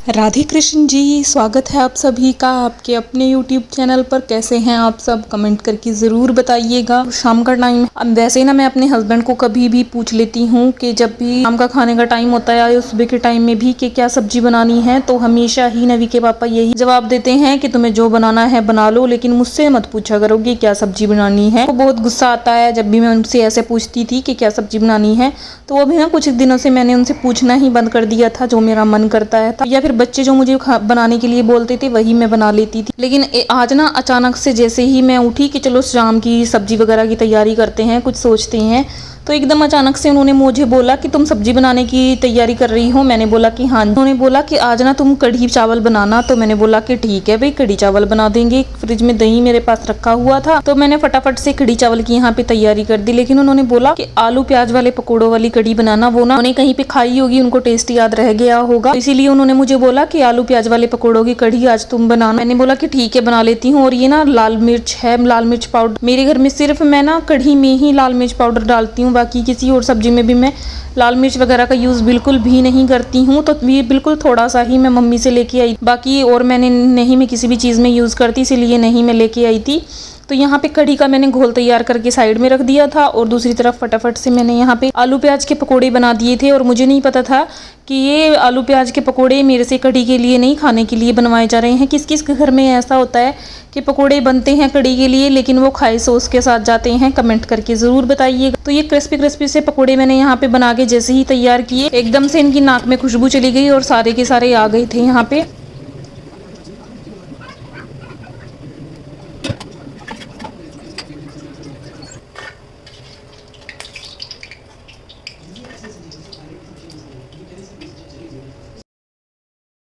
राधे कृष्ण जी, स्वागत है आप सभी का आपके अपने YouTube चैनल पर। कैसे हैं आप सब, कमेंट करके ज़रूर बताइएगा। शाम का टाइम, अब वैसे ही ना मैं अपने हस्बैंड को कभी भी पूछ लेती हूँ कि जब भी शाम का खाने का टाइम होता है या सुबह के टाइम में भी कि क्या सब्जी बनानी है, तो हमेशा ही नवी के पापा यही जवाब देते हैं कि तुम्हें जो बनाना है बना लो, लेकिन मुझसे मत पूछा करोगे क्या सब्जी बनानी है। तो बहुत गुस्सा आता है जब भी मैं उनसे ऐसे पूछती थी कि क्या सब्जी बनानी है। तो अभी ना कुछ दिनों से मैंने उनसे पूछना ही बंद कर दिया था, जो मेरा मन करता है था, या फिर बच्चे जो मुझे बनाने के लिए बोलते थे वही मैं बना लेती थी। लेकिन आज ना अचानक से जैसे ही मैं उठी कि चलो शाम की सब्जी वगैरह की तैयारी करते हैं, कुछ सोचते हैं, तो एकदम अचानक से उन्होंने मुझे बोला कि तुम सब्जी बनाने की तैयारी कर रही हो। मैंने बोला कि हाँ। उन्होंने बोला कि आज ना तुम कढ़ी चावल बनाना। तो मैंने बोला कि ठीक है भाई, कढ़ी चावल बना देंगे। फ्रिज में दही मेरे पास रखा हुआ था, तो मैंने फटाफट से कढ़ी चावल की यहाँ पे तैयारी कर दी। लेकिन उन्होंने बोला कि आलू प्याज वाले पकौड़ों वाली कढ़ी बनाना। वो ना उन्हें कहीं पे खाई होगी, उनको टेस्ट याद रह गया होगा, इसीलिए उन्होंने मुझे बोला कि आलू प्याज वाले पकौड़ों की कढ़ी आज तुम बनाना। मैंने बोला कि ठीक है, बना लेती हूँ। और ये ना लाल मिर्च है, लाल मिर्च पाउडर मेरे घर में सिर्फ मैं ना कढ़ी में ही लाल मिर्च पाउडर डालती हूँ, बाकी किसी और सब्जी में भी मैं लाल मिर्च वगैरह का यूज़ बिल्कुल भी नहीं करती हूँ। तो ये बिल्कुल थोड़ा सा ही मैं मम्मी से लेके आई, बाकी और मैंने नहीं मैं किसी भी चीज़ में यूज़ करती, इसीलिए नहीं मैं लेके आई थी। तो यहाँ पे कढ़ी का मैंने घोल तैयार करके साइड में रख दिया था, और दूसरी तरफ फटाफट से मैंने यहाँ पे आलू प्याज के पकोड़े बना दिए थे। और मुझे नहीं पता था कि ये आलू प्याज के पकोड़े मेरे से कढ़ी के लिए नहीं, खाने के लिए बनवाए जा रहे हैं। किस किस के घर में ऐसा होता है कि पकोड़े बनते हैं कढ़ी के लिए, लेकिन वो खाए सॉस के साथ जाते हैं, कमेंट करके ज़रूर बताइएगा। तो ये क्रिस्पी क्रिस्पी से पकोड़े मैंने यहाँ पे बना के जैसे ही तैयार किए, एकदम से इनकी नाक में खुशबू चली गई और सारे के सारे आ गए थे यहाँ पे।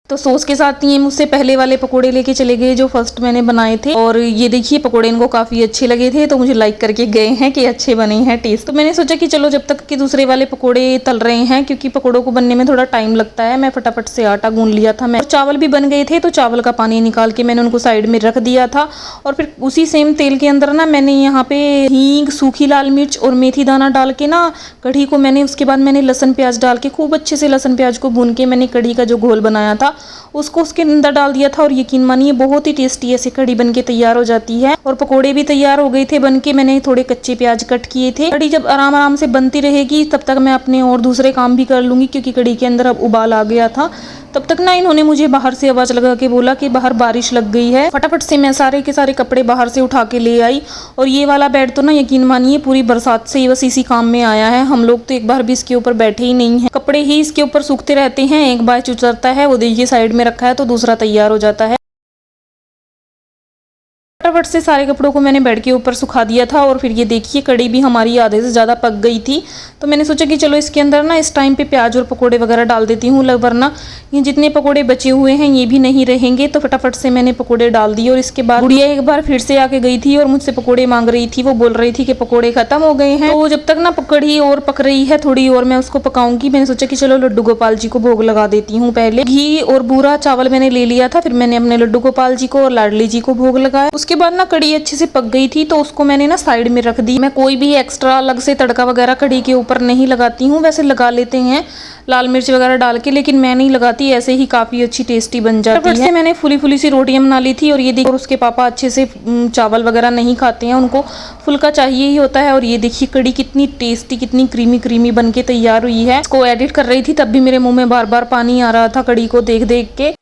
तो सॉस के साथ ये मुझसे पहले वाले पकोड़े लेके चले गए जो फर्स्ट मैंने बनाए थे, और ये देखिए पकोड़े इनको काफ़ी अच्छे लगे थे, तो मुझे लाइक करके गए हैं कि अच्छे बने हैं टेस्ट। तो मैंने सोचा कि चलो जब तक कि दूसरे वाले पकोड़े तल रहे हैं, क्योंकि पकोड़ों को बनने में थोड़ा टाइम लगता है, मैं फटाफट से आटा गूंद लिया था। मैं चावल भी बन गए थे, तो चावल का पानी निकाल के मैंने उनको साइड में रख दिया था। और फिर उसी सेम तेल के अंदर ना मैंने यहाँ पे हींग, सूखी लाल मिर्च और मेथी दाना डाल के ना कढ़ी को मैंने, उसके बाद मैंने लहसुन प्याज डाल के खूब अच्छे से लहसुन प्याज को भून के मैंने कढ़ी का जो घोल बनाया था उसको उसके अंदर डाल दिया था। और यकीन मानिए बहुत ही टेस्टी ऐसे कढ़ी बन के तैयार हो जाती है। और पकोड़े भी तैयार हो गए थे बन के, मैंने थोड़े कच्चे प्याज कट किए थे। कढ़ी जब आराम आराम से बनती रहेगी तब तक मैं अपने और दूसरे काम भी कर लूँगी, क्योंकि कढ़ी के अंदर अब उबाल आ गया था। तब तक ना इन्होंने मुझे बाहर से आवाज़ लगा के बोला कि बाहर बारिश लग गई है। फटाफट से मैं सारे के सारे कपड़े बाहर से उठा के ले आई, और ये वाला बेड तो ना यकीन मानिए पूरी बरसात से बस इसी काम में आया है। हम लोग तो एक बार भी इसके ऊपर बैठे ही नहीं है, कपड़े ही इसके ऊपर सूखते रहते हैं। एक बार उतरता है, वो देखिए साइड में रखा है, तो दूसरा तैयार हो जाता है। फटाफट से सारे कपड़ों को मैंने बेड के ऊपर सुखा दिया था। और फिर ये देखिए कढ़ी भी हमारी आधे से ज़्यादा पक गई थी, तो मैंने सोचा कि चलो इसके अंदर ना इस टाइम पे प्याज और पकोड़े वगैरह डाल देती हूँ, वरना ये जितने पकोड़े बचे हुए हैं ये भी नहीं रहेंगे। तो फटाफट से मैंने पकोड़े डाल दिए। और इसके बाद गुड़िया एक बार फिर से आके गई थी और मुझसे पकोड़े मांग रही थी। वो बोल रही थी कि पकोड़े खत्म हो गए हैं। तो जब तक ना कढ़ी और पक रही है थोड़ी और मैं उसको पकाऊंगी, मैंने सोचा कि चलो लड्डू गोपाल जी को भोग लगा देती हूँ। पहले घी और बूरा चावल मैंने ले लिया था, फिर मैंने अपने लड्डू गोपाल जी को और लाडली जी को भोग लगाया। उसके बाद ना कढ़ी अच्छे से पक गई थी, तो उसको मैंने ना साइड में रख दी। मैं कोई भी एक्स्ट्रा अलग से तड़का वगैरह कढ़ी के ऊपर नहीं लगाती हूँ, वैसे लगा लेते हैं लाल मिर्च वगैरह डाल के, लेकिन मैं नहीं लगाती, ऐसे ही काफ़ी अच्छी टेस्टी बन जाती है। मैंने फुली फुली सी रोटियां बना ली थी। और ये देखिए, और उसके पापा अच्छे से चावल वगैरह नहीं खाते हैं, उनको फुल्का चाहिए ही होता है। और ये देखिए कढ़ी कितनी टेस्टी, कितनी क्रीमी क्रीमी बन के तैयार हुई है। इसको एडिट कर रही थी तब भी मेरे मुँह में बार बार पानी आ रहा था कढ़ी को देख देख के।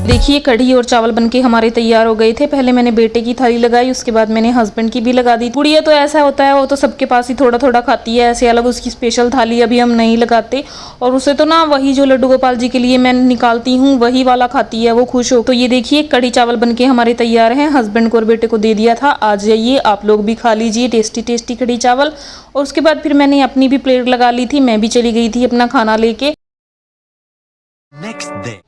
देखिए कढ़ी और चावल बनके हमारे तैयार हो गए थे। पहले मैंने बेटे की थाली लगाई, उसके बाद मैंने हस्बैंड की भी लगा दी। गुड़िया तो ऐसा होता है, वो तो सबके पास ही थोड़ा थोड़ा खाती है, ऐसे अलग उसकी स्पेशल थाली अभी हम नहीं लगाते। और उसे तो ना वही जो लड्डू गोपाल जी के लिए मैं निकालती हूँ वही वाला खाती है, वो खुश हो। तो ये देखिए कढ़ी चावल बनके हमारे तैयार हैं। हस्बैंड को और बेटे को दे दिया था, आज जाइए आप लोग भी खा लीजिए टेस्टी टेस्टी कढ़ी चावल। और उसके बाद फिर मैंने अपनी भी प्लेट लगा ली थी, मैं भी चली गई थी अपना खाना लेके। next day.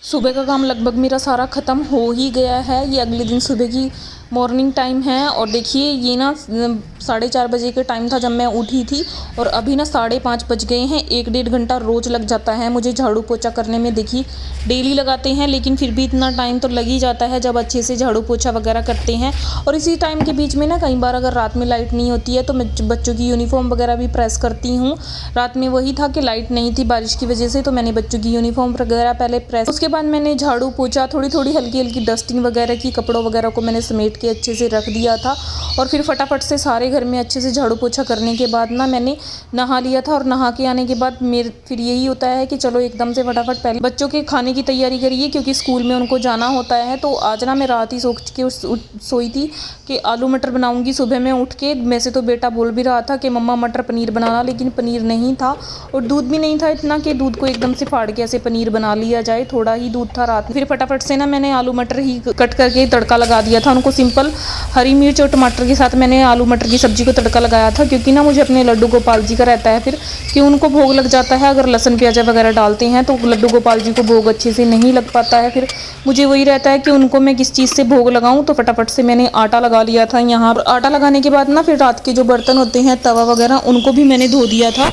सुबह का काम लगभग मेरा सारा ख़त्म हो ही गया है। ये अगले दिन सुबह की मॉर्निंग टाइम है और देखिए ये ना 4:30 बजे के टाइम था जब मैं उठी थी और अभी ना 5:30 बज गए हैं। 1-1.5 घंटा रोज़ लग जाता है मुझे झाड़ू पोछा करने में। देखिए डेली लगाते हैं लेकिन फिर भी इतना टाइम तो लग ही जाता है जब अच्छे से झाड़ू पोछा वगैरह करते हैं। और इसी टाइम के बीच में ना कई बार अगर रात में लाइट नहीं होती है तो मैं बच्चों की यूनिफॉर्म वगैरह भी प्रेस करती हूँ। रात में वही था कि लाइट नहीं थी बारिश की वजह से, तो मैंने बच्चों की यूनिफॉर्म वगैरह पहले प्रेस, उसके बाद मैंने झाड़ू पोछा, थोड़ी थोड़ी हल्की हल्की डस्टिंग वगैरह की, कपड़ों वगैरह को मैंने समेट के अच्छे से रख दिया था और फिर फटाफट से सारे घर में अच्छे से झाड़ू पोछा करने के बाद ना मैंने नहा लिया था। और नहा के आने के बाद फिर यही होता है कि चलो एकदम से फटाफट पहले बच्चों के खाने की तैयारी करिए, क्योंकि स्कूल में उनको जाना होता है। तो आज ना मैं रात ही सोई थी कि आलू मटर बनाऊंगी। सुबह में उठ के वैसे तो बेटा बोल भी रहा था कि मम्मा मटर पनीर बनाना, लेकिन पनीर नहीं था और दूध भी नहीं था इतना कि दूध को एकदम से फाड़ के ऐसे पनीर बना लिया जाए। थोड़ा ही दूध था रात में। फिर फटाफट से ना मैंने आलू मटर ही कट करके तड़का लगा दिया था उनको। सिंपल हरी मिर्च और टमाटर के साथ मैंने आलू मटर की सब्जी को तड़का लगाया था, क्योंकि ना मुझे अपने लड्डू गोपाल जी का रहता है फिर कि उनको भोग लग जाता है। अगर लहसुन प्याज वगैरह डालते हैं तो लड्डू गोपाल जी को भोग अच्छे से नहीं लग पाता है। फिर मुझे वही रहता है कि उनको मैं किस चीज़ से भोग लगाऊं। तो फटाफट से मैंने आटा लगा लिया था यहाँ। आटा लगाने के बाद ना फिर रात के जो बर्तन होते हैं तवा वगैरह उनको भी मैंने धो दिया था।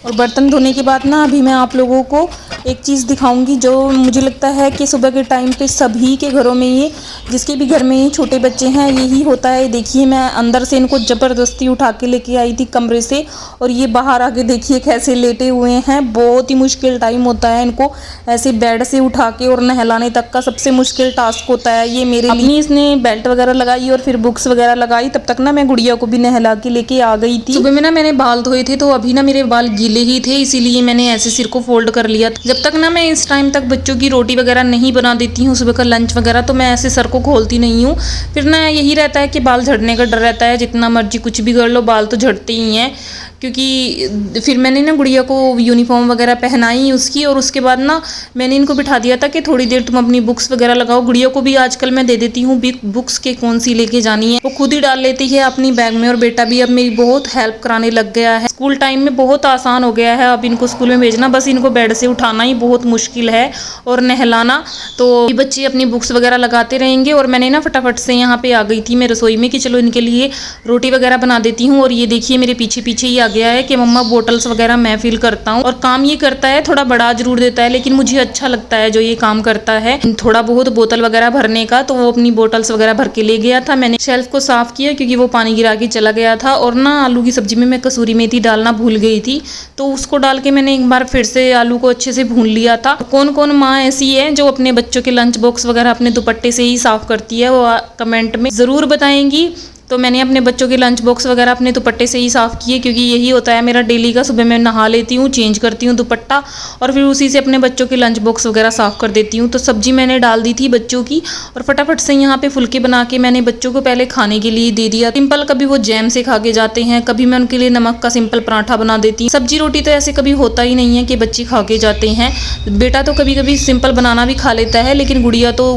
और बर्तन धोने के बाद ना अभी मैं आप लोगों को एक चीज़ दिखाऊंगी जो मुझे लगता है कि सुबह के टाइम पे सभी के घरों में ये, जिसके भी घर में ये छोटे बच्चे हैं, यही होता है। देखिए मैं अंदर से इनको ज़बरदस्ती उठा के लेके आई थी कमरे से, और ये बाहर आके देखिए कैसे लेटे हुए हैं। बहुत ही मुश्किल टाइम होता है इनको ऐसे बेड से उठा के और नहलाने तक का सबसे मुश्किल टास्क होता है ये मेरे लिए। इसने बेल्ट वगैरह लगाई और फिर बुक्स वगैरह लगाई, तब तक ना मैं गुड़िया को भी नहला के लेके आ गई थी। सुबह में ना मैंने बाल धोए थे तो अभी ना मेरे बाल गीले ही थे, इसीलिए मैंने ऐसे सिर को फोल्ड कर लिया। जब तक ना मैं इस टाइम तक बच्चों की रोटी वगैरह नहीं बना देती हूँ, सुबह का लंच वगैरह, तो मैं ऐसे सर को खोलती नहीं हूँ। फिर ना यही रहता है कि बाल झड़ने का डर रहता है। जितना मर्जी कुछ भी कर लो बाल तो झड़ते ही हैं। क्योंकि फिर मैंने ना गुड़िया को यूनिफॉर्म वगैरह पहनाई उसकी, और उसके बाद ना मैंने इनको बिठा दिया था कि थोड़ी देर तुम अपनी बुक्स वगैरह लगाओ। गुड़िया को भी आजकल मैं दे देती हूँ बुक्स के कौन सी लेके जानी है, वो खुद ही डाल लेती है अपनी बैग में। और बेटा भी अब मेरी बहुत हेल्प कराने लग गया है। स्कूल टाइम में बहुत आसान हो गया है अब इनको स्कूल में भेजना, बस इनको बेड से उठाना ही बहुत मुश्किल है और नहलाना। तो ये बच्चे अपनी बुक्स वगैरह लगाते रहेंगे। और मैंने ना फटाफट से यहाँ पे आ गई थी मैं रसोई में कि चलो इनके लिए रोटी वगैरह बना देती हूँ। और ये देखिए मेरे पीछे पीछे ही गया है कि मम्मा बोटल्स वगैरह मैं फिल करता हूँ। और काम ये करता है, थोड़ा बड़ा जरूर देता है, लेकिन मुझे अच्छा लगता है जो ये काम करता है थोड़ा बहुत बोतल वगैरह भरने का। तो वो अपनी बोटल्स वगैरह भर के ले गया था। मैंने शेल्फ को साफ किया क्योंकि वो पानी गिरा के चला गया था। और ना आलू की सब्जी में मैं कसूरी मेथी डालना भूल गई थी, तो उसको डाल के मैंने एक बार फिर से आलू को अच्छे से भून लिया था। कौन कौन माँ ऐसी है जो अपने बच्चों के लंच बॉक्स वगैरह अपने दुपट्टे से ही साफ करती है, वो कमेंट में ज़रूर बताएंगी। तो मैंने अपने बच्चों के लंच बॉक्स वगैरह अपने दुपट्टे से ही साफ़ किए, क्योंकि यही होता है मेरा डेली का। सुबह मैं नहा लेती हूँ, चेंज करती हूँ दुपट्टा, और फिर उसी से अपने बच्चों के लंच बॉक्स वगैरह साफ़ कर देती हूँ। तो सब्जी मैंने डाल दी थी बच्चों की, और फटाफट से यहाँ पे फुलके बना के मैंने बच्चों को पहले खाने के लिए दे दिया। सिंपल कभी वो जैम से खा के जाते हैं, कभी मैं उनके लिए नमक का सिंपल पराठा बना देती हूँ। सब्जी रोटी तो ऐसे कभी होता ही नहीं है कि बच्चे खा के जाते हैं। बेटा तो कभी कभी सिंपल बनाना भी खा लेता है, लेकिन गुड़िया तो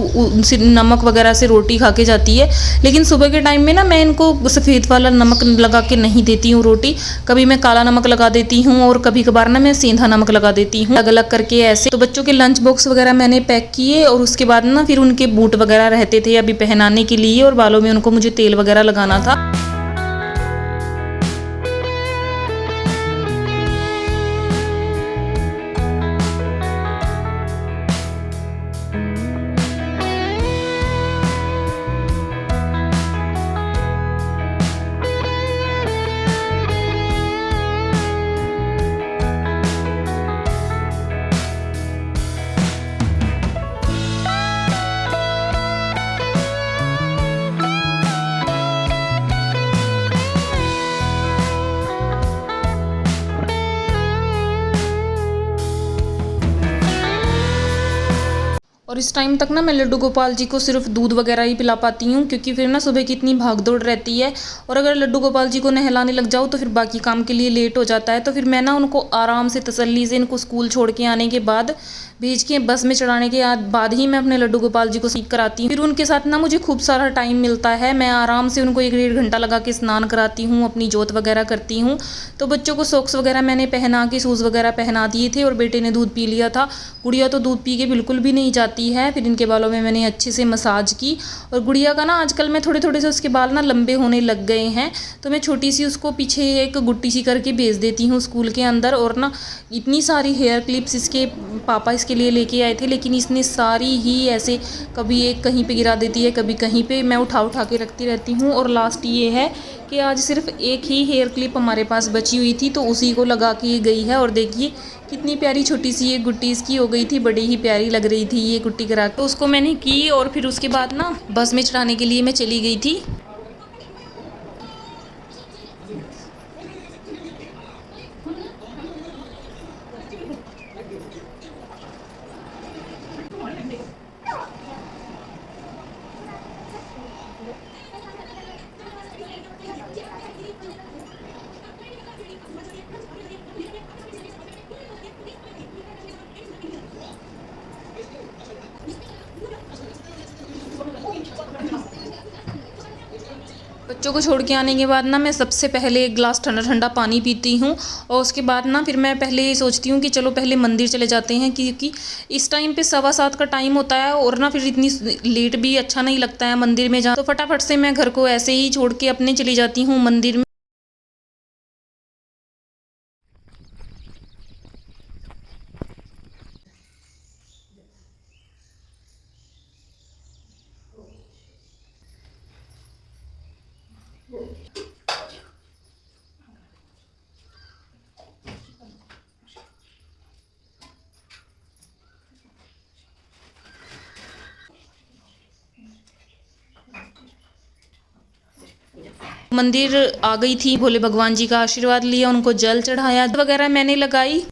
नमक वगैरह से रोटी खा के जाती है। लेकिन सुबह के टाइम में ना मैं इनको सफ़ेद वाला नमक लगा के नहीं देती हूँ रोटी, कभी मैं काला नमक लगा देती हूँ और कभी कभार ना मैं सेंधा नमक लगा देती हूँ, अलग अलग करके ऐसे। तो बच्चों के लंच बॉक्स वगैरह मैंने पैक किए, और उसके बाद ना फिर उनके बूट वगैरह रहते थे अभी पहनाने के लिए, और बालों में उनको मुझे तेल वगैरह लगाना था। और इस टाइम तक ना मैं लड्डू गोपाल जी को सिर्फ दूध वगैरह ही पिला पाती हूँ, क्योंकि फिर ना सुबह की इतनी भागदौड़ रहती है, और अगर लड्डू गोपाल जी को नहलाने लग जाओ तो फिर बाकी काम के लिए लेट हो जाता है। तो फिर मैं ना उनको आराम से तसल्ली से इनको स्कूल छोड़ के आने के बाद भेज के बस में चढ़ाने के बाद ही मैं अपने लड्डू गोपाल जी को सीख कराती हूँ। फिर उनके साथ ना मुझे खूब सारा टाइम मिलता है, मैं आराम से उनको 1-1.5 घंटा लगा के स्नान कराती हूँ, अपनी जोत वगैरह करती हूँ। तो बच्चों को सॉक्स वगैरह मैंने पहना के शूज़ वगैरह पहना दिए थे, और बेटे ने दूध पी लिया था। गुड़िया तो दूध पी के बिल्कुल भी नहीं जाती है। फिर इनके बालों में मैंने अच्छे से मसाज की, और गुड़िया का ना आजकल मैं थोड़े थोड़े से उसके बाल ना लंबे होने लग गए हैं, तो मैं छोटी सी उसको पीछे एक गुट्टी सी करके भेज देती हूँ स्कूल के अंदर। और ना इतनी सारी हेयर क्लिप्स इसके पापा इसके लिए लेके आए थे, लेकिन इसने सारी ही ऐसे कभी एक कहीं पे गिरा देती है, कभी कहीं पे। मैं उठा उठा के रखती रहती हूँ। और लास्ट ये है कि आज सिर्फ एक ही हेयर क्लिप हमारे पास बची हुई थी, तो उसी को लगा के ये गई है। और देखिए कितनी प्यारी छोटी सी ये गुट्टी इसकी हो गई थी, बड़ी ही प्यारी लग रही थी ये गुट्टी करा के। तो उसको मैंने की और फिर उसके बाद ना बस में चढ़ाने के लिए मैं चली गई थी। बच्चों को छोड़ के आने के बाद ना मैं सबसे पहले एक गिलास ठंडा ठंडा पानी पीती हूँ, और उसके बाद ना फिर मैं पहले सोचती हूँ कि चलो पहले मंदिर चले जाते हैं, क्योंकि इस टाइम पे 7:15 का टाइम होता है और ना फिर इतनी लेट भी अच्छा नहीं लगता है मंदिर में जा। तो फटाफट से मैं घर को ऐसे ही छोड़ के अपने चली जाती हूँ मंदिर में। मंदिर आ गई थी, भोले भगवान जी का आशीर्वाद लिया, उनको जल चढ़ाया वगैरह मैंने लगाई।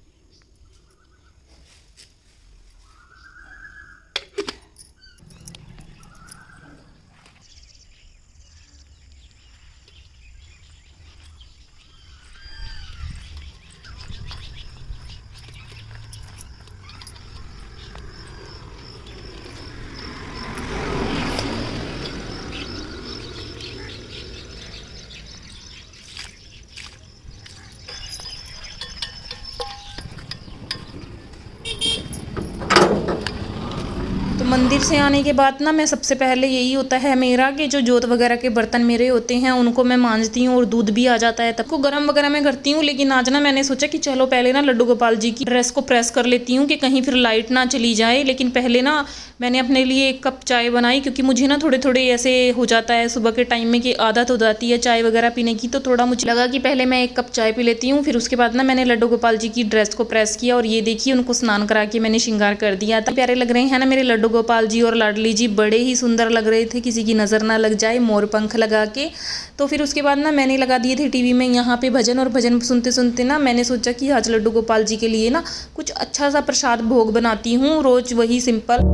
तो मंदिर से आने के बाद ना मैं सबसे पहले यही होता है मेरा कि जो जोत वगैरह के बर्तन मेरे होते हैं उनको मैं मांजती हूँ, और दूध भी आ जाता है तब को गर्म वगैरह मैं करती हूँ। लेकिन आज ना मैंने सोचा कि चलो पहले ना लड्डू गोपाल जी की ड्रेस को प्रेस कर लेती हूँ कि कहीं फिर लाइट ना चली जाए। लेकिन पहले ना मैंने अपने लिए 1 कप चाय बनाई, क्योंकि मुझे ना थोड़े थोड़े ऐसे हो जाता है सुबह के टाइम में कि आदत हो जाती है चाय वगैरह पीने की। तो थोड़ा मुझे लगा कि पहले मैं 1 कप चाय पी लेती हूँ। फिर उसके बाद ना मैंने लड्डू गोपाल जी की ड्रेस को प्रेस किया, और ये देखिए उनको स्नान करा के मैंने श्रृंगार कर दिया था। प्यारे लग रहे हैं ना मेरे लड्डू गोपाल जी, और लाडली जी बड़े ही सुंदर लग रहे थे, किसी की नज़र ना लग जाए, मोर पंख लगा के। तो फिर उसके बाद ना मैंने लगा दिए थे टीवी में यहाँ पे भजन, और भजन सुनते सुनते ना मैंने सोचा कि आज लड्डू गोपाल जी के लिए ना कुछ अच्छा सा प्रसाद भोग बनाती हूँ, रोज वही सिंपल।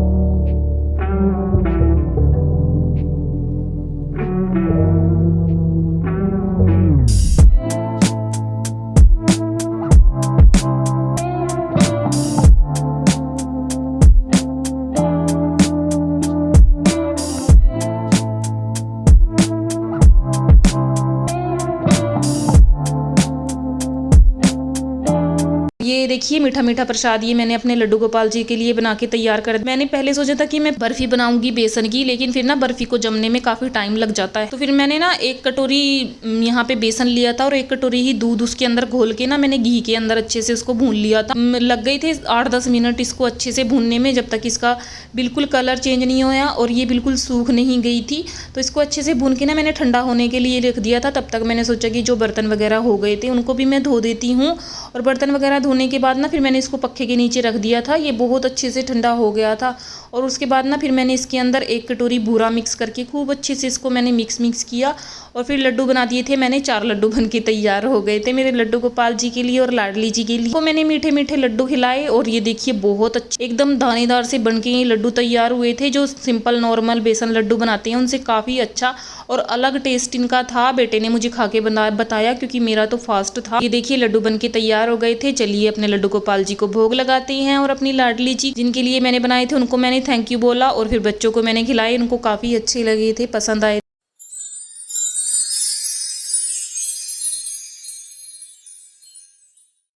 ये देखिए मीठा मीठा प्रसाद ये मैंने अपने लड्डू गोपाल जी के लिए बना के तैयार कर। मैंने पहले सोचा था कि मैं बर्फी बनाऊंगी बेसन की, लेकिन फिर ना बर्फी को जमने में काफ़ी टाइम लग जाता है। तो फिर मैंने ना 1 कटोरी यहाँ पे बेसन लिया था, और 1 कटोरी ही दूध उसके अंदर घोल के ना मैंने घी के अंदर अच्छे से उसको भून लिया था। लग गए थे 8-10 मिनट इसको अच्छे से भूनने में, जब तक इसका बिल्कुल कलर चेंज नहीं होया और ये बिल्कुल सूख नहीं गई थी। तो इसको अच्छे से भून के ना मैंने ठंडा होने के लिए रख दिया था। तब तक मैंने सोचा कि जो बर्तन वगैरह हो गए थे उनको भी मैं धो देती हूँ, और बर्तन वगैरह धोने के बाद ना फिर मैंने इसको पक्खे के नीचे रख दिया था। ये बहुत अच्छे से ठंडा हो गया था, और उसके बाद ना फिर मैंने इसके अंदर 1 कटोरी बूरा मिक्स करके खूब अच्छे से इसको मैंने मिक्स किया, और फिर लड्डू बना दिए थे मैंने। 4 लड्डू बन के तैयार हो गए थे मेरे लड्डू गोपाल जी के लिए और लाडली जी के लिए। तो मैंने मीठे मीठे लड्डू खिलाए, और ये देखिए बहुत अच्छे एकदम दानेदार से बन के ये लड्डू तैयार हुए थे। जो सिंपल नॉर्मल बेसन लड्डू बनाते हैं उनसे काफ़ी अच्छा और अलग टेस्ट इनका था। बेटे ने मुझे खा के बताया, क्योंकि मेरा तो फास्ट था। ये देखिए लड्डू बन के तैयार हो गए थे। चलिए अपने लड्डू गोपाल जी को भोग लगाते हैं, और अपनी लाडली जी जिनके लिए मैंने बनाए थे उनको मैंने थैंक यू बोला, और फिर बच्चों को मैंने खिलाए। उनको काफ़ी अच्छे लगे थे, पसंद आए।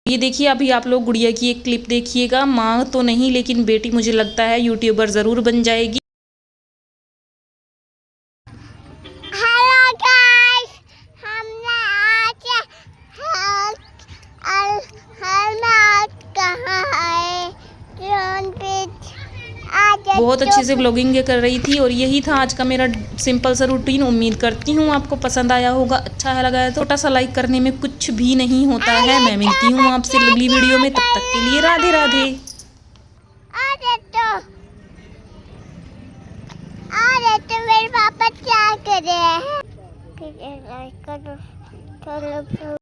ये देखिए अभी आप लोग गुड़िया की एक क्लिप देखिएगा। माँ तो नहीं, लेकिन बेटी मुझे लगता है यूट्यूबर ज़रूर बन जाएगी। हेलो गाइस, हमने आज कहाँ है? आज बहुत अच्छे से व्लॉगिंग कर रही थी। और यही था आज का मेरा सिंपल सा रूटीन। उम्मीद करती हूँ आपको पसंद आया होगा। अच्छा लगा है तो छोटा सा लाइक करने में कुछ भी नहीं होता है। मैं मिलती हूँ आपसे अगली वीडियो में, तब तक के लिए राधे राधे। अरे तो मेरे पापा क्या कर रहे हैं? लाइक करो, चलो।